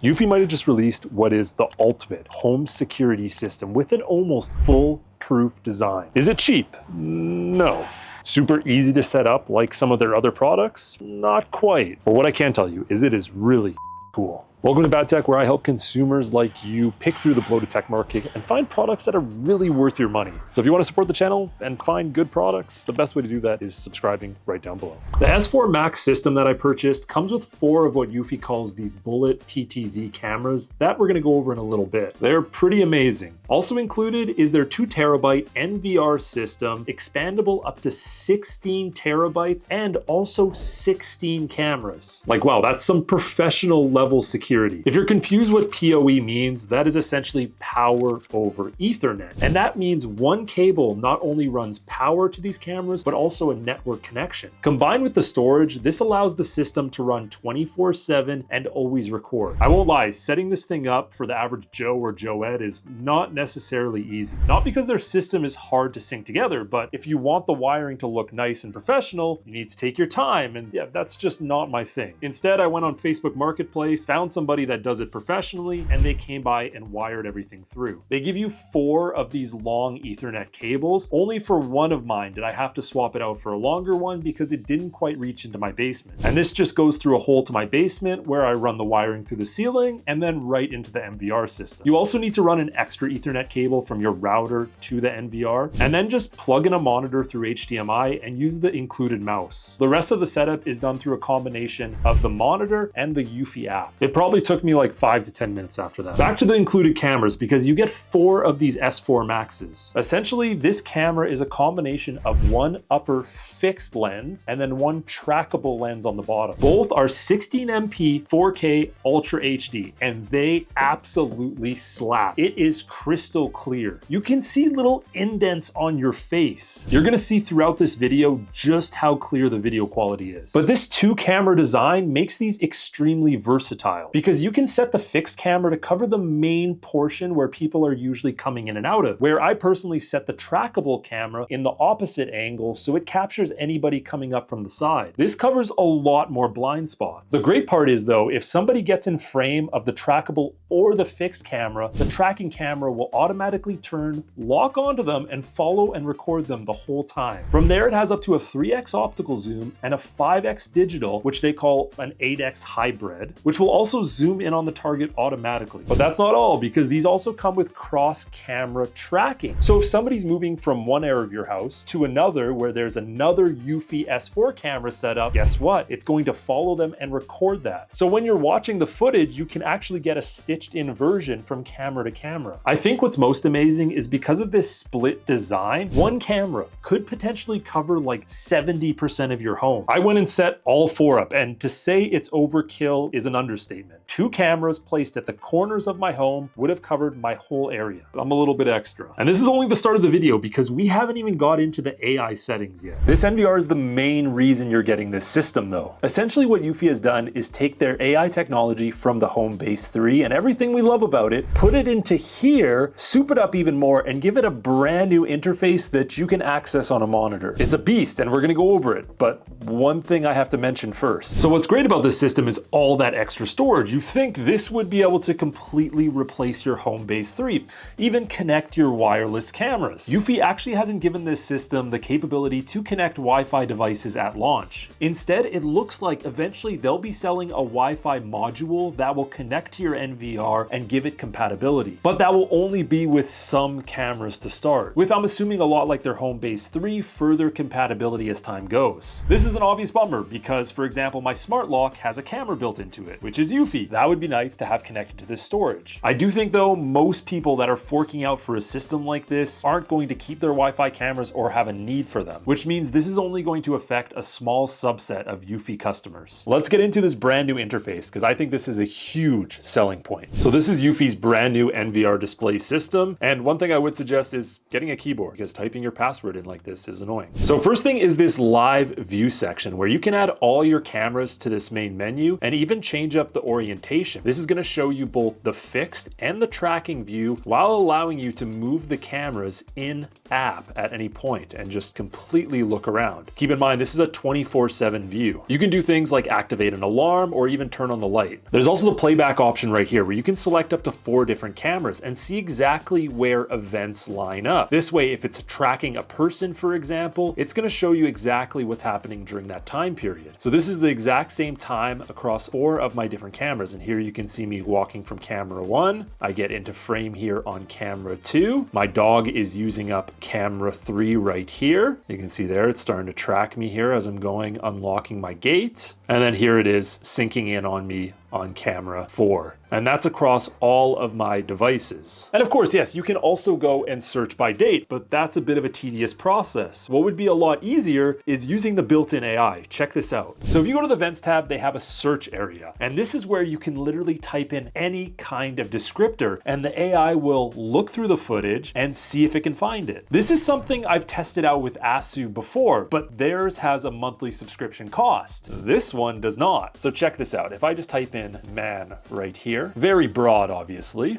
Eufy might have just released what is the ultimate home security system with an almost foolproof design. Is it cheap? No. Super easy to set up like some of their other products? Not quite. But what I can tell you is it is really cool. Welcome to Bad Tech, where I help consumers like you pick through the bloated tech market and find products that are really worth your money. So if you want to support the channel and find good products, the best way to do that is subscribing right down below. The S4 Max system that I purchased comes with 4 of what Eufy calls these bullet PTZ cameras that we're going to go over in a little bit. They're pretty amazing. Also included is their 2 terabyte NVR system, expandable up to 16 terabytes, and also 16 cameras. Like, wow, that's some professional level security. If you're confused what PoE means, that is essentially power over Ethernet. And that means one cable not only runs power to these cameras, but also a network connection. Combined with the storage, this allows the system to run 24/7 and always record. I won't lie, setting this thing up for the average Joe or Joette is not necessarily easy. Not because their system is hard to sync together, but if you want the wiring to look nice and professional, you need to take your time, and yeah, that's just not my thing. Instead, I went on Facebook Marketplace, found somebody that does it professionally, and they came by and wired everything through. They give you 4 of these long Ethernet cables. Only for one of mine did I have to swap it out for a longer one because it didn't quite reach into my basement. And this just goes through a hole to my basement where I run the wiring through the ceiling and then right into the NVR system. You also need to run an extra Ethernet cable from your router to the NVR, and then just plug in a monitor through HDMI and use the included mouse. The rest of the setup is done through a combination of the monitor and the Eufy app. It probably took me like 5 to 10 minutes after that. Back to the included cameras, because you get 4 of these S4 Maxes. Essentially, this camera is a combination of one upper fixed lens and then one trackable lens on the bottom. Both are 16MP 4K Ultra HD, and they absolutely slap. It is crystal clear. You can see little indents on your face. You're gonna see throughout this video just how clear the video quality is. But this 2-camera design makes these extremely versatile, because you can set the fixed camera to cover the main portion where people are usually coming in and out of, where I personally set the trackable camera in the opposite angle so it captures anybody coming up from the side. This covers a lot more blind spots. The great part is though, if somebody gets in frame of the trackable or the fixed camera, the tracking camera will automatically turn, lock onto them, and follow and record them the whole time. From there, it has up to a 3x optical zoom and a 5x digital, which they call an 8x hybrid, which will also zoom in on the target automatically. But that's not all, because these also come with cross-camera tracking. So if somebody's moving from one area of your house to another where there's another Eufy S4 camera set up, guess what? It's going to follow them and record that. So when you're watching the footage, you can actually get a stitched-in version from camera to camera. I think what's most amazing is because of this split design, one camera could potentially cover like 70% of your home. I went and set all 4 up, and to say it's overkill is an understatement. 2 cameras placed at the corners of my home would have covered my whole area. I'm a little bit extra. And this is only the start of the video, because we haven't even got into the AI settings yet. This NVR is the main reason you're getting this system though. Essentially what Eufy has done is take their AI technology from the Home Base 3 and everything we love about it, put it into here, soup it up even more, and give it a brand new interface that you can access on a monitor. It's a beast, and we're gonna go over it, but one thing I have to mention first. So what's great about this system is all that extra storage. You think this would be able to completely replace your Home Base 3, even connect your wireless cameras. Eufy actually hasn't given this system the capability to connect Wi-Fi devices at launch. Instead, it looks like eventually they'll be selling a Wi-Fi module that will connect to your NVR and give it compatibility. But that will only be with some cameras to start, with, I'm assuming, a lot like their Home Base 3, further compatibility as time goes. This is an obvious bummer because, for example, my smart lock has a camera built into it, which is Eufy. That would be nice to have connected to this storage. I do think though, most people that are forking out for a system like this aren't going to keep their Wi-Fi cameras or have a need for them, which means this is only going to affect a small subset of Eufy customers. Let's get into this brand new interface, because I think this is a huge selling point. So this is Eufy's brand new NVR display system, and one thing I would suggest is getting a keyboard, because typing your password in like this is annoying. So first thing is this live view section where you can add all your cameras to this main menu and even change up the order orientation. This is going to show you both the fixed and the tracking view while allowing you to move the cameras in app at any point and just completely look around. Keep in mind, this is a 24/7 view. You can do things like activate an alarm or even turn on the light. There's also the playback option right here where you can select up to 4 different cameras and see exactly where events line up. This way, if it's tracking a person, for example, it's going to show you exactly what's happening during that time period. So this is the exact same time across 4 of my different cameras. And here you can see me walking from camera 1. I get into frame here on camera 2. My dog is using up camera 3 right here. You can see there, it's starting to track me here as I'm going, unlocking my gate. And then here it is syncing in on me on camera 4. And that's across all of my devices. And of course, yes, you can also go and search by date, but that's a bit of a tedious process. What would be a lot easier is using the built-in AI. Check this out. So if you go to the Events tab, they have a search area. And this is where you can literally type in any kind of descriptor and the AI will look through the footage and see if it can find it. This is something I've tested out with ASU before, but theirs has a monthly subscription cost. This one does not. So check this out. If I just type in man right here, very broad obviously,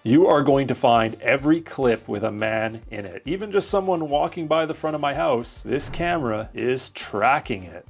you are going to find every clip with a man in it. Even just someone walking by the front of my house, this camera is tracking it.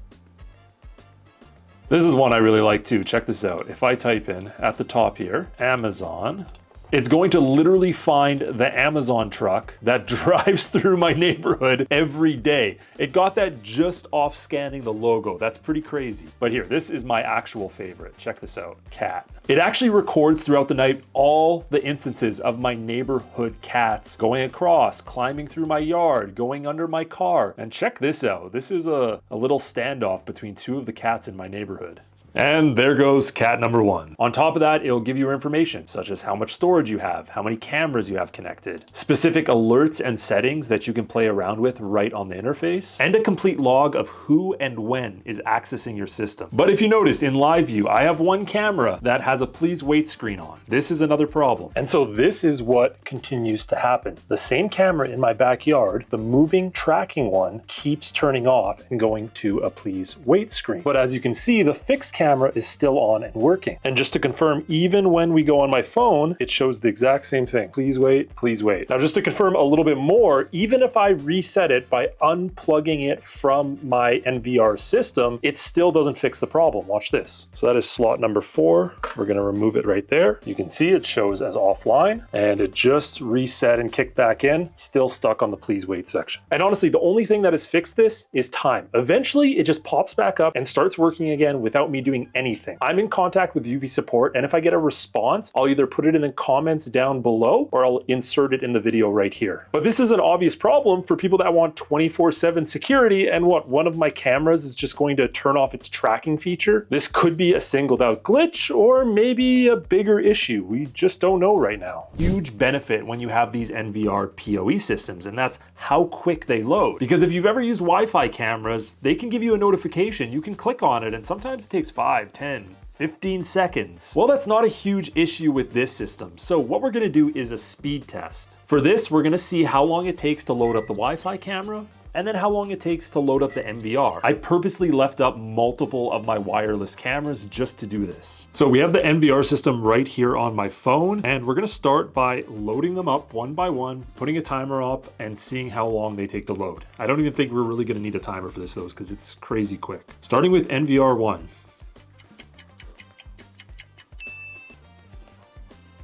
This is one I really like too. Check this out. If I type in at the top here, Amazon, it's going to literally find the Amazon truck that drives through my neighborhood every day. It got that just off scanning the logo. That's pretty crazy. But here, this is my actual favorite. Check this out, cat. It actually records throughout the night all the instances of my neighborhood cats going across, climbing through my yard, going under my car. And check this out. This is a little standoff between 2 of the cats in my neighborhood. And there goes cat number 1. On top of that, it'll give you information such as how much storage you have, how many cameras you have connected, specific alerts and settings that you can play around with right on the interface, and a complete log of who and when is accessing your system. But if you notice in live view, I have one camera that has a please wait screen on. This is another problem. And so this is what continues to happen. The same camera in my backyard, the moving tracking one, keeps turning off and going to a please wait screen. But as you can see, the fixed camera is still on and working. And just to confirm, even when we go on my phone, it shows the exact same thing. Please wait, please wait. Now, just to confirm a little bit more, even if I reset it by unplugging it from my NVR system, it still doesn't fix the problem. Watch this. So that is slot number 4. We're gonna remove it right there. You can see it shows as offline and it just reset and kicked back in, still stuck on the please wait section. And honestly, the only thing that has fixed this is time. Eventually, it just pops back up and starts working again without me doing anything. I'm in contact with Eufy support, and if I get a response, I'll either put it in the comments down below or I'll insert it in the video right here. But this is an obvious problem for people that want 24/7 security, and what, one of my cameras is just going to turn off its tracking feature? This could be a singled out glitch or maybe a bigger issue. We just don't know right now. Huge benefit when you have these NVR PoE systems, and that's how quick they load. Because if you've ever used Wi-Fi cameras, they can give you a notification. You can click on it, and sometimes it takes 5, 10, 15 seconds. Well, that's not a huge issue with this system. So what we're gonna do is a speed test. For this, we're gonna see how long it takes to load up the Wi-Fi camera and then how long it takes to load up the NVR. I purposely left up multiple of my wireless cameras just to do this. So we have the NVR system right here on my phone, and we're gonna start by loading them up one by one, putting a timer up and seeing how long they take to load. I don't even think we're really gonna need a timer for this though, because it's crazy quick. Starting with NVR 1.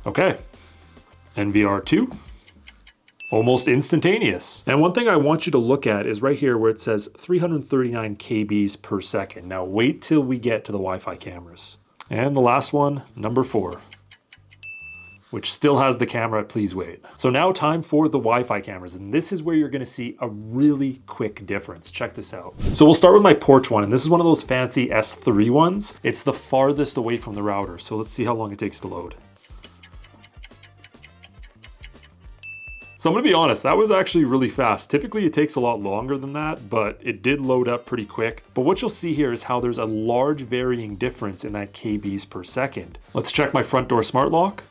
Okay, NVR 2. Almost instantaneous. And one thing I want you to look at is right here where it says 339 kbs per second. Now wait till we get to the Wi-Fi cameras. And the last one, number 4, which still has the camera at please wait. So now time for the Wi-Fi cameras. And this is where you're gonna see a really quick difference. Check this out. So we'll start with my porch one. And this is one of those fancy S3 ones. It's the farthest away from the router. So let's see how long it takes to load. So I'm gonna be honest, that was actually really fast. Typically it takes a lot longer than that, but it did load up pretty quick. But what you'll see here is how there's a large varying difference in that kbs per second. Let's check my front door smart lock.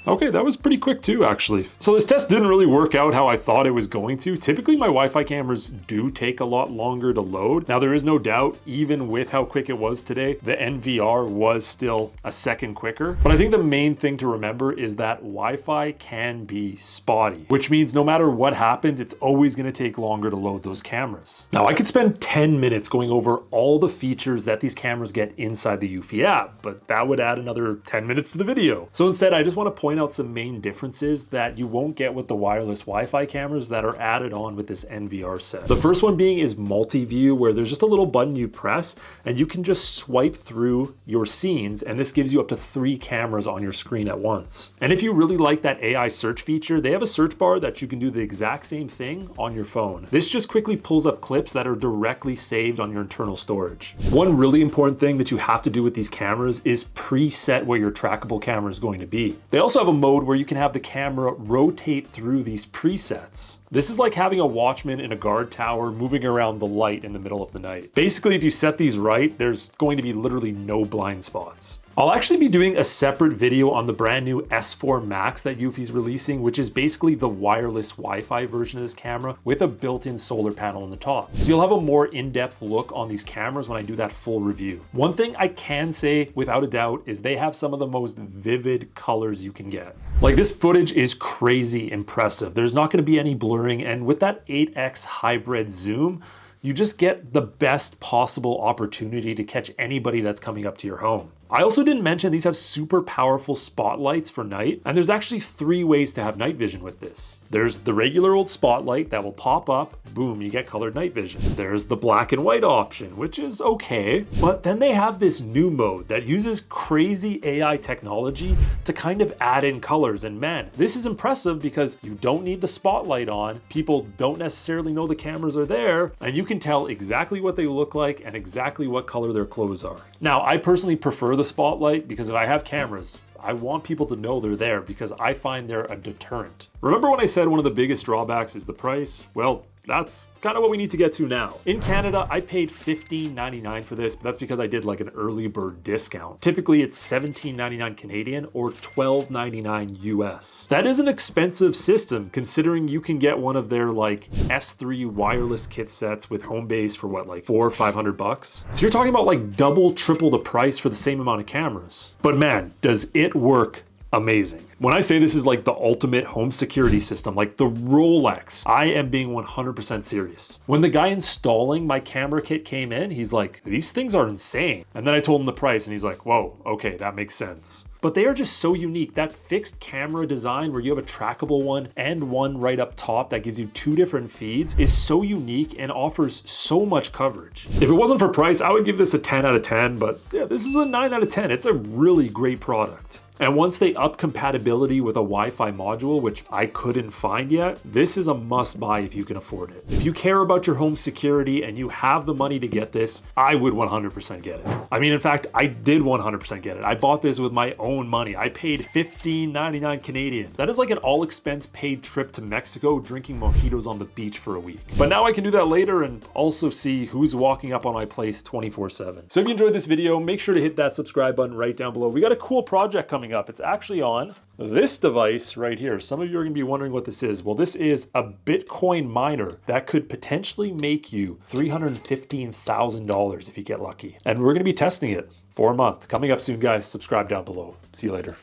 Okay, that was pretty quick too, actually. So this test didn't really work out how I thought it was going to. Typically, my Wi-Fi cameras do take a lot longer to load. Now, there is no doubt, even with how quick it was today, the NVR was still a second quicker. But I think the main thing to remember is that Wi-Fi can be spotty, which means no matter what happens, it's always gonna take longer to load those cameras. Now, I could spend 10 minutes going over all the features that these cameras get inside the Eufy app, but that would add another 10 minutes to the video. So instead, I just wanna point out some main differences that you won't get with the wireless Wi-Fi cameras that are added on with this NVR set. The first one being is multi-view, where there's just a little button you press and you can just swipe through your scenes, and this gives you up to 3 cameras on your screen at once. And if you really like that AI search feature, they have a search bar that you can do the exact same thing on your phone. This just quickly pulls up clips that are directly saved on your internal storage. One really important thing that you have to do with these cameras is preset where your trackable camera is going to be. They also have a mode where you can have the camera rotate through these presets. This is like having a watchman in a guard tower moving around the light in the middle of the night. Basically, if you set these right, there's going to be literally no blind spots. I'll actually be doing a separate video on the brand new S4 Max that Eufy's releasing, which is basically the wireless Wi-Fi version of this camera with a built-in solar panel on the top. So you'll have a more in-depth look on these cameras when I do that full review. One thing I can say without a doubt is they have some of the most vivid colors you can get. Like, this footage is crazy impressive. There's not going to be any blurring, and with that 8x hybrid zoom, you just get the best possible opportunity to catch anybody that's coming up to your home. I also didn't mention these have super powerful spotlights for night, and there's actually 3 ways to have night vision with this. There's the regular old spotlight that will pop up, boom, you get colored night vision. There's the black and white option, which is okay, but then they have this new mode that uses crazy AI technology to kind of add in colors, and man, this is impressive because you don't need the spotlight on, people don't necessarily know the cameras are there, and you can tell exactly what they look like and exactly what color their clothes are. Now, I personally prefer the spotlight because if I have cameras, I want people to know they're there because I find they're a deterrent. Remember when I said one of the biggest drawbacks is the price? Well, that's kind of what we need to get to now. In Canada, I paid $15.99 for this, but that's because I did like an early bird discount. Typically, it's $17.99 Canadian or $12.99 US. That is an expensive system considering you can get one of their like S3 wireless kit sets with home base for what, like $400 or $500? So you're talking about like double, triple the price for the same amount of cameras. But man, does it work amazing. When I say this is like the ultimate home security system, like the Rolex, I am being 100% serious. When the guy installing my camera kit came in, he's like, these things are insane. And then I told him the price and he's like, whoa, okay, that makes sense. But they are just so unique. That fixed camera design where you have a trackable one and one right up top that gives you 2 different feeds is so unique and offers so much coverage. If it wasn't for price, I would give this a 10 out of 10, but yeah, this is a 9 out of 10. It's a really great product. And once they up compatibility with a Wi-Fi module, which I couldn't find yet, this is a must buy if you can afford it. If you care about your home security and you have the money to get this, I would 100% get it. I mean, in fact, I did 100% get it. I bought this with my own money. I paid $15.99 Canadian. That is like an all expense paid trip to Mexico drinking mojitos on the beach for a week. But now I can do that later and also see who's walking up on my place 24/7. So if you enjoyed this video, make sure to hit that subscribe button right down below. We got a cool project coming up. It's actually on this device right here. Some of you are going to be wondering what this is. Well, this is a Bitcoin miner that could potentially make you $315,000 if you get lucky. And we're going to be testing it for a month. Coming up soon, guys. Subscribe down below. See you later.